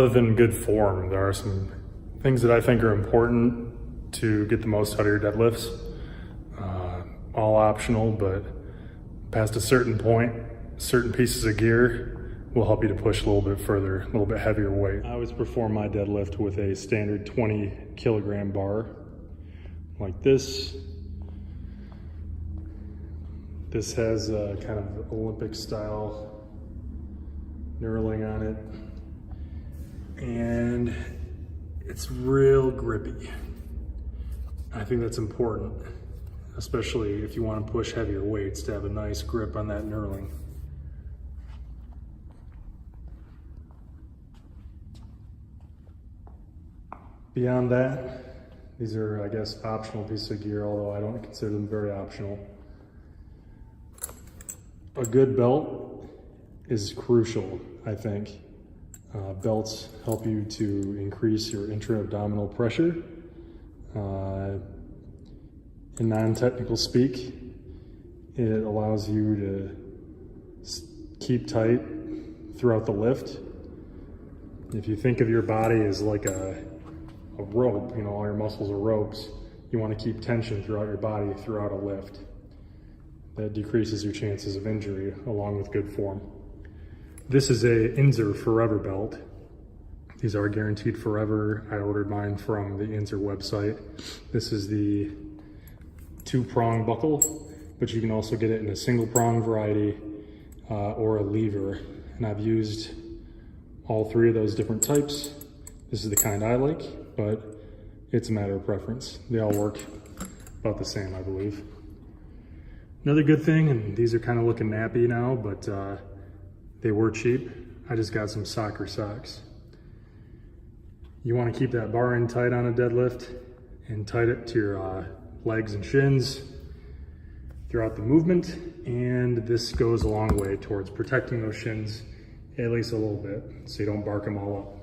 Other than good form, there are some things that I think are important to get the most out of your deadlifts. All optional, but past a certain point, certain pieces of gear will help you to push a little bit further, a little bit heavier weight. I always perform my deadlift with a standard 20 kilogram bar like this. This has a kind of Olympic style knurling on it, and it's real grippy. I think that's important, especially if you want to push heavier weights, to have a nice grip on that knurling. Beyond that, these are, I guess, optional pieces of gear, although I don't consider them very optional. A good belt is crucial, I think. Belts help you to increase your intra-abdominal pressure. In non-technical speak, it allows you to keep tight throughout the lift. If you think of your body as like a rope, you know, all your muscles are ropes, you want to keep tension throughout your body throughout a lift. That decreases your chances of injury along with good form. This is a Inzer Forever belt. These are guaranteed forever. I ordered mine from the Inzer website. This is the 2-prong buckle, but you can also get it in a single prong variety or a lever. And I've used all 3 of those different types. This is the kind I like, but it's a matter of preference. They all work about the same, I believe. Another good thing, and these are kind of looking nappy now, but they were cheap. I just got some soccer socks. You want to keep that bar in tight on a deadlift and tight it to your legs and shins throughout the movement, and this goes a long way towards protecting those shins at least a little bit so you don't bark them all up.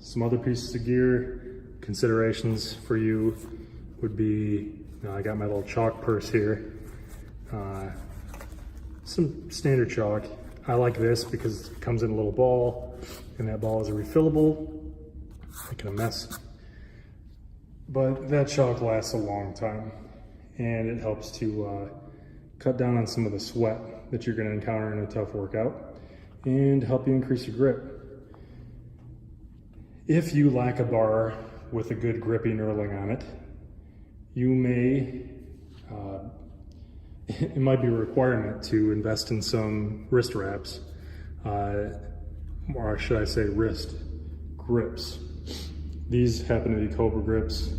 Some other pieces of gear, considerations for you would be, I got my little chalk purse here. Some standard chalk. I like this because it comes in a little ball, and that ball is a refillable, making a mess. But that chalk lasts a long time, and it helps to cut down on some of the sweat that you're going to encounter in a tough workout and help you increase your grip. If you lack a bar with a good grippy knurling on it, you may, it might be a requirement to invest in some wrist wraps, or should I say wrist grips. These happen to be Cobra grips.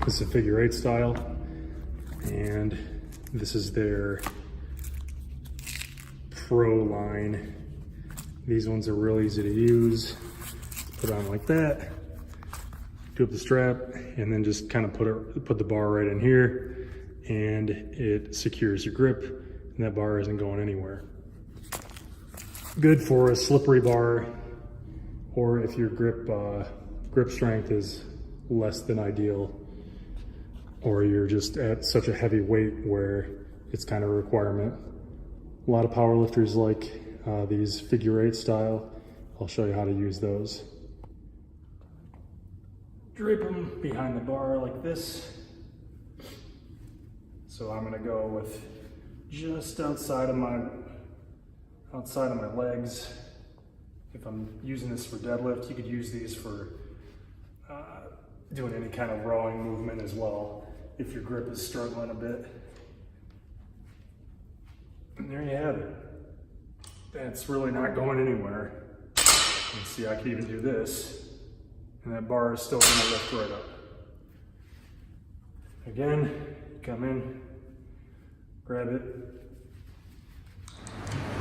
This is a figure 8 style, and this is their Pro line. These ones are real easy to use. Put on like that, do up the strap, and then just kind of put the bar right in here, and it secures your grip, and that bar isn't going anywhere. Good for a slippery bar, or if your grip strength is less than ideal, or you're just at such a heavy weight where it's kind of a requirement. A lot of powerlifters like these figure 8 style. I'll show you how to use those. Drape them behind the bar like this. So I'm gonna go with just outside of my legs. If I'm using this for deadlift, you could use these for doing any kind of rowing movement as well, if your grip is struggling a bit. And there you have it. That's really not going anywhere. You can see I can even do this, and that bar is still gonna lift right up. Again, come in, grab it.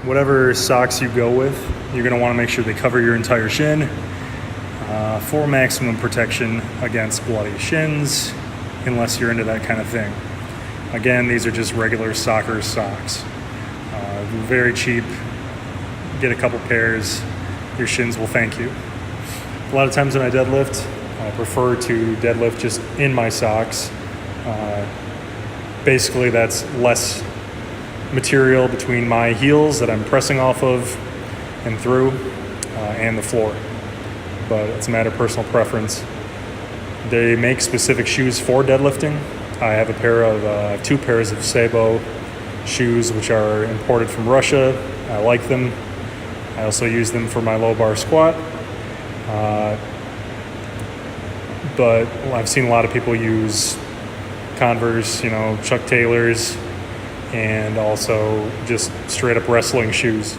Whatever socks you go with, you're gonna wanna make sure they cover your entire shin for maximum protection against bloody shins, unless you're into that kind of thing. Again, these are just regular soccer socks. Very cheap. Get a couple pairs, your shins will thank you. A lot of times when I deadlift, I prefer to deadlift just in my socks. Basically, that's less material between my heels that I'm pressing off of and through, and the floor. But it's a matter of personal preference. They make specific shoes for deadlifting. I have two pairs of Sabo shoes, which are imported from Russia. I like them. I also use them for my low bar squat. But I've seen a lot of people use Converse, Chuck Taylors, and also just straight up wrestling shoes.